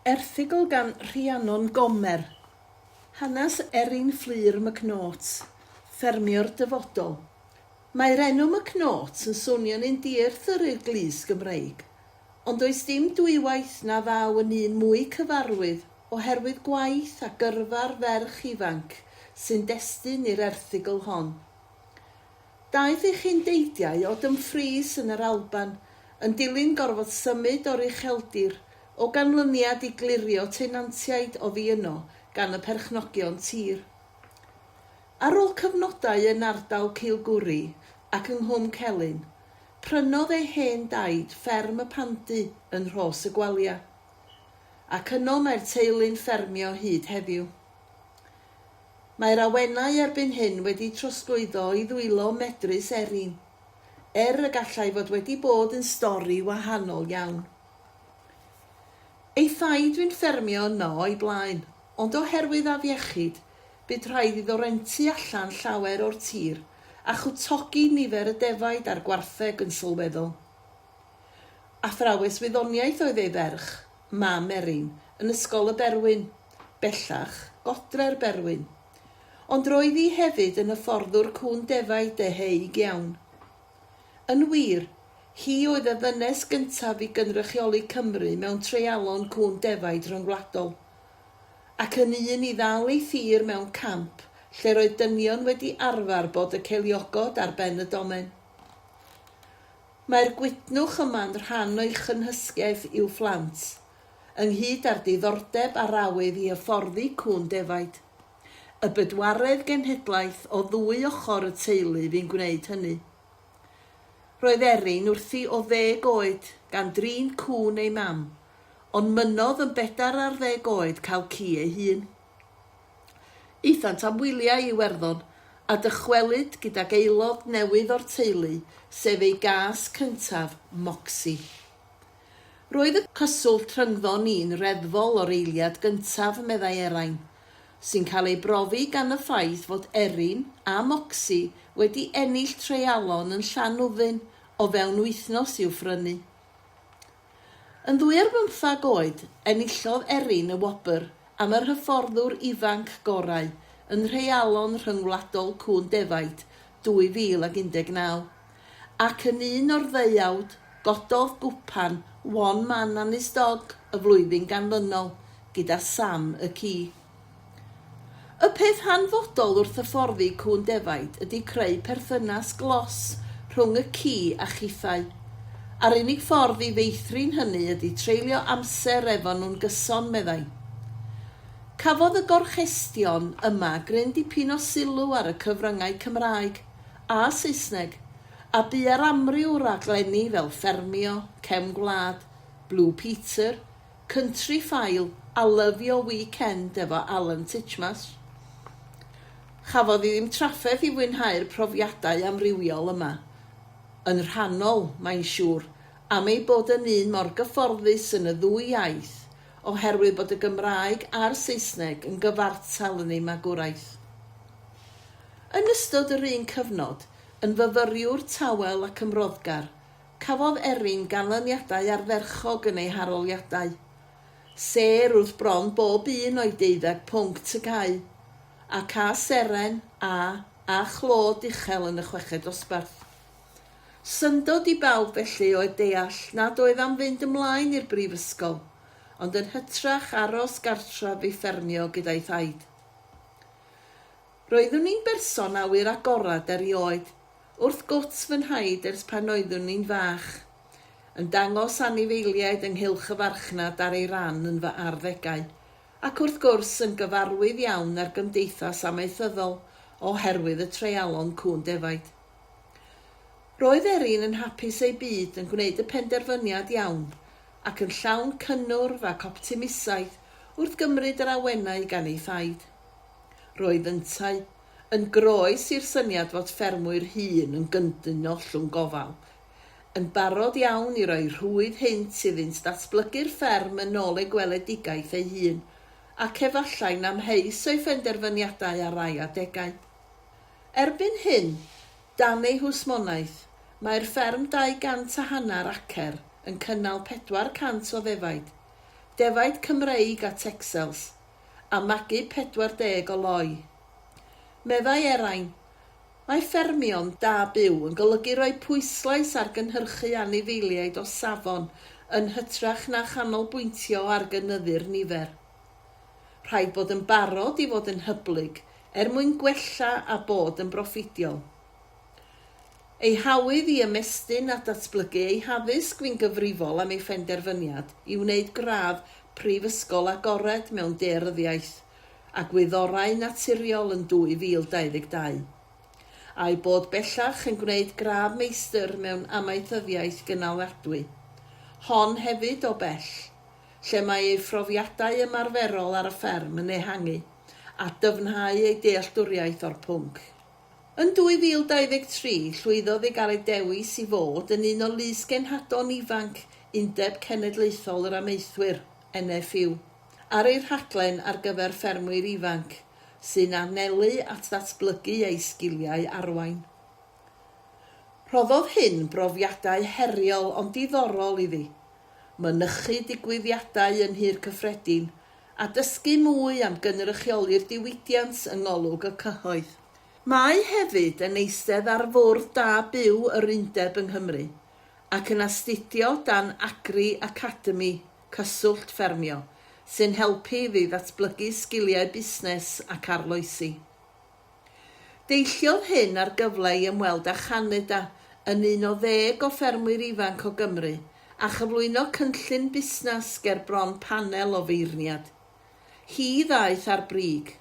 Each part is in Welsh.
Erthygl gan Rhiannon Gomer. Hanes Elin Fflur McNaught, Ffermio'r Dyfodol. Mae'r enw McNaught yn swnio'n un dierth yr Eglwys Gymreig, ond does dim dwywaith na ddaw yn un mwy cyfarwydd oherwydd gwaith a gyrfa'r ferch ifanc sy'n destun i'r erthygl hon. Daeth eich undeidiau o Dumfries yn yr Alban yn dilyn gorfod symud o'r ucheldir o ganlyniad i glirio tenantiaid oddi yno gan y perchnogion tir. Ar ôl cyfnodau yn ardal Cilgwri ac yng Nghwm Celyn, prynodd ei hen daid fferm y Pandy yn Rhos y Gwalia, ac yno mae'r teulu'n ffermio hyd heddiw. Mae'r awennau erbyn hyn wedi trosglwyddo i ddwylo medrus Erin, y gallai fod wedi bod yn stori wahanol iawn. Ei thaid dwi'n ffermio yno o'i blaen, ond oherwydd afiechyd, bydd rhaid iddo rentu allan llawer o'r tir a chwtogi nifer y defaid a'r gwartheg yn sylweddol. Athrawes wyddoniaeth oedd ei ferch, mam Erin, yn ysgol y Berwyn, bellach Godre'r Berwyn, ond roedd hi hefyd yn hyfforddwr cŵn defaid deheig iawn. Yn wir, hi oedd y ddynes gyntaf i gynrychioli Cymru mewn treialon cŵn defaid rhyngwladol, ac yn un i ddal ei thir mewn camp lle roedd dynion wedi arfer bod y ceiliogod ar ben y domen. Mae'r gwydnwch yma'n rhan o'i chynhysgiaeth i'w phlant, ynghyd â'r diddordeb ar awydd i hyfforddi cŵn defaid. Y bedwaredd genhedlaeth o ddwy ochr y teulu fi'n gwneud hynny. Roedd Erin wrthi o 10 oed gan drin cŵn ei mam, ond mynnodd yn 40 oed cael ci ei hun. Eithant am wyliau i Iwerddon a dychwelyd gydag aelod newydd o'r teulu, sef ei gas cyntaf, Moxie. Roedd y cyswllt rhyngddon ni'n reddfol o'r eiliad gyntaf, meddai Erain, sy'n cael ei brofi gan y ffaith fod Erin a Moxie wedi ennill treialon yn Llanwddyn o fewn wythnos i'w phrynu. Yn 25 oed, enillodd Erin y wobr am yr hyfforddwr ifanc gorau yn rheialon rhyngwladol cŵn defaid 2019, ac yn un o'r ddeuawd gododd gwpan One Man and His Dog y flwyddyn ganlynol gyda Sam y ci. Y peth hanfodol wrth hyfforddi cŵn defaid ydy creu perthynas glos rhwng y ci a chithau. A'r unig ffordd i feithrin hynny ydy treulio amser efo nhw'n gyson, meddai. Cafodd y gorchestion yma gryn dipyn o sylw ar y cyfryngau Cymraeg a Saesneg, a bu ar amryw raglenni fel Ffermio, Cefn Gwlad, Blue Peter, Country File a Love Your Weekend efo Alan Titchmas. Chafodd i ddim trafferth i fwynhau'r profiadau amrywiol yma, yn rhannol, mae'n siŵr, am ei bod yn un mor gyfforddus yn y ddwy iaith, oherwydd bod y Gymraeg a'r Saesneg yn gyfartal yn ei magwraeth. Yn ystod yr un cyfnod, yn fyfyriwr tawel ac ymroddgar, cafodd Erin ganlyniadau ardderchog yn ei haroliadau, ser wrth bron bob un o'i 12 pwnc y cau, ac a seren a chlod uchel yn y chweched dosbarth. Syndod i bawb felly oedd deall nad oedd am fynd ymlaen i'r brifysgol, ond yn hytrach aros gartraf i ffermio gyda'i thaid. Roeddwn ni'n berson awyr agorad erioed, wrth gwrs fy nhaid ers pan oeddwn ni'n fach, yn dangos anifeiliaid ynghylch y farchnad ar ei ran yn fy arddegau, ac wrth gwrs yn gyfarwydd iawn ar gymdeithas amaethyddol oherwydd y treialon cŵn defaid. Roedd Erin yn hapus ei byd yn gwneud y penderfyniad iawn ac yn llawn cynnwrf ac optimisaeth wrth gymryd yr awennau gan ei thaid. Roedd yntau yn groes i'r syniad fod ffermwyr hŷn yn gyndyn o llwng gofal, yn barod iawn i roi rhwydd hynt iddynt datblygu'r fferm yn ôl ei gweledigaeth ei hun, ac efallai'n amheus o'i phenderfyniadau ar rai adegau. Erbyn hyn, dan ei hwsmonaeth, mae'r fferm 250 acer yn cynnal 400 o ddefaid, defaid Cymreig a Texels, a magu 40 o loi. Meddai Erain, mae ffermio'n da byw yn golygu rhoi pwyslais ar gynhyrchu anifeiliaid o safon yn hytrach na chanolbwyntio ar gynyddu'r nifer. Rhaid bod yn barod i fod yn hyblyg mwyn gwella a bod yn broffidiol. Ei hawdd i ymestyn a datblygu ei haddysg fi'n gyfrifol am ei phenderfyniad i wneud gradd prifysgol agored mewn deiryddiaeth a gwyddorau naturiol yn 2022. A'i bod bellach yn gwneud gradd meistr mewn amaethyddiaeth gynaladwy. Hon hefyd o bell, lle mae ei phrofiadau ymarferol ar y fferm yn ehangu a dyfnhau ei dealltwriaeth o'r pwnc. Yn 2023, llwyddodd i gael ei dewis i fod yn un o lysgenhadon ifanc Undeb Cenedlaethol yr Amaethwyr, NFU, ar ei rhaglen ar gyfer ffermwyr ifanc, sy'n anelu at ddatblygu ei sgiliau arwain. Rhoddodd hyn brofiadau heriol ond diddorol iddi, mynychu digwyddiadau yn hir cyffredin, a dysgu mwy am gynrychioli'r diwydiant yng ngolwg y cyhoedd. Mae hefyd yn eistedd ar fwrdd da byw yr Undeb yng Nghymru ac yn astudio dan Agri Academy Cyswllt Ffermio sy'n helpu iddi ddatblygu sgiliau busnes ac arloesi. Deilliodd hyn ar gyfle i ymweld â Chanada yn un o 10 o ffermwyr ifanc o Gymru a chyflwyno cynllun busnes ger bron panel o feirniad. Hi ddaeth ar brig.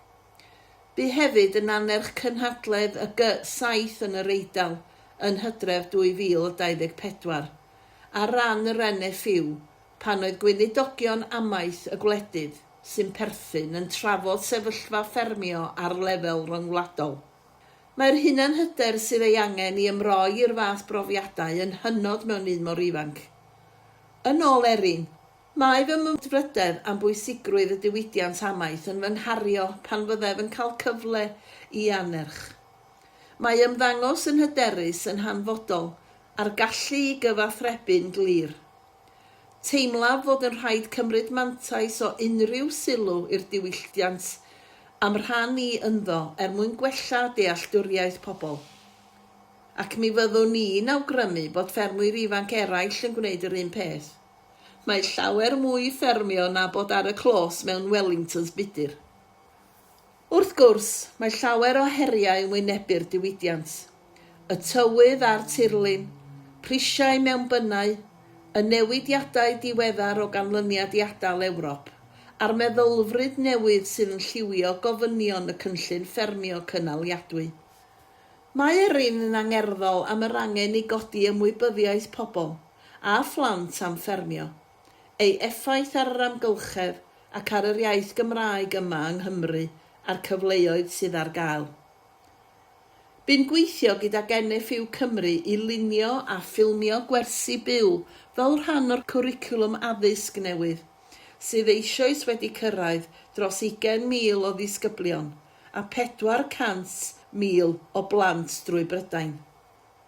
Bu hefyd yn anerch cynhadledd y G7 yn yr Eidal yn Hydref 2024 a ran yr NFU pan oedd gweinidogion amaeth y gwledydd sy'n perthyn yn trafod sefyllfa ffermio ar lefel ryngwladol. Mae'r hunanhyder sydd ei angen i ymroi i'r fath brofiadau yn hynod mewn un mor ifanc. Yn ôl Elin, mae fy ymwybydrydedd am bwysigrwydd y diwydiant amaeth yn fy nghario pan fyddef yn cael cyfle i anerch. Mae ymddangos yn hyderus yn hanfodol a'r gallu i gyfathrebu'n glir. Teimlaf fod yn rhaid cymryd mantais o unrhyw sylw i'r diwylliant am rhan i ynddo mwyn gwella dealltwriaeth pobl. Ac mi fyddwn ni'n awgrymu bod ffermwyr ifanc eraill yn gwneud yr un peth. Mae llawer mwy ffermio na bod ar y clos mewn Wellingtons budur. Wrth gwrs, mae llawer o heriau yn wynebu'r diwydiant. Y tywydd a'r tirlun, prisiau mewn bynnau, y newidiadau diweddar o ganlyniad i adael Ewrop, a'r meddylfryd newydd sydd yn lliwio gofynion y cynllun ffermio cynaliadwy. Mae Elin yn angerddol am yr angen i godi ymwybyddiaeth pobl a phlant am ffermio, ei effaith ar yr amgylchedd ac ar yr iaith Gymraeg yma yng Nghymru a'r cyfleoedd sydd ar gael. Bu'n gweithio gyda NFU Cymru i lunio a ffilmio gwersi byw fel rhan o'r cwricwlwm addysg newydd, sydd eisoes wedi cyrraedd dros 20,000 o ddisgyblion a 400,000 o blant drwy Brydain.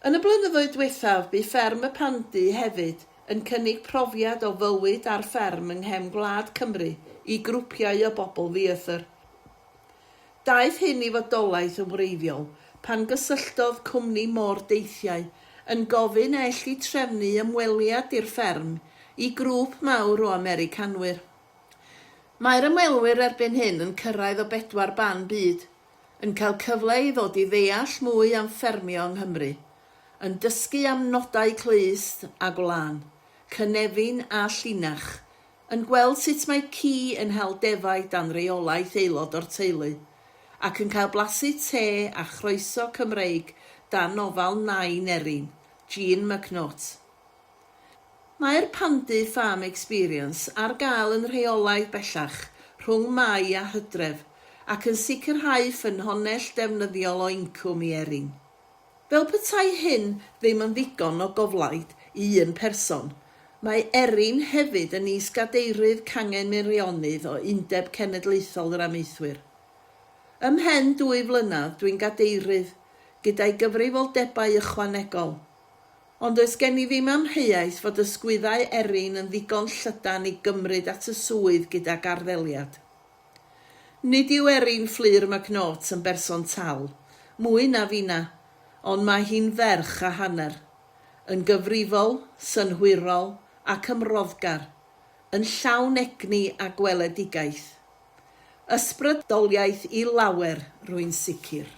Yn y blynyddoedd diwethaf, bu fferm y Pandy hefyd yn cynnig profiad o fywyd ar fferm yng nghefn Gwlad Cymru i grwpiau o bobl ddiethyr. Daeth hyn i fodolaeth yn wreiddiol pan gysylltodd cwmni mordeithiau yn gofyn ell i trefnu ymweliad i'r fferm i grŵp mawr o Americanwyr. Mae'r ymwelwyr erbyn hyn yn cyrraedd o 4 ban byd, yn cael cyfle i ddod i ddeall mwy am ffermio yng Nghymru, yn dysgu am nodau clust a gwlân, cynefin a llinach, yn gweld sut mae ci yn hel defaid dan reolaeth aelod o'r teulu, ac yn cael blasu te a chroeso Cymreig dan ofal nain Elin, Elin McNaught. Mae'r Pandy Farm Experience ar gael yn rheolaidd bellach rhwng Mai a Hydref ac yn sicrhau ffynhonnell defnyddiol o incwm i Elin. Fel petai hyn ddim yn ddigon o goflaid i un person, mae Elin hefyd yn is-gadeirydd cangen meirionydd o Undeb Cenedlaethol yr Amaethwyr. Ymhen 2 flynedd dwi'n gadeirydd gyda'i gyfrifoldebau ychwanegol. Ond does gen i ddim amheuaeth fod ysgwyddau Erin yn ddigon llydan i gymryd at y swydd gydag arddeliad. Nid yw Elin Fflur McNaught yn berson tal, mwy na finna, ond mae hi'n ferch a hanner, yn gyfrifol, synhwyrol ac ymroddgar, yn llawn egni a gweledigaeth. Ysbrydoliaeth i lawer rwy'n sicr.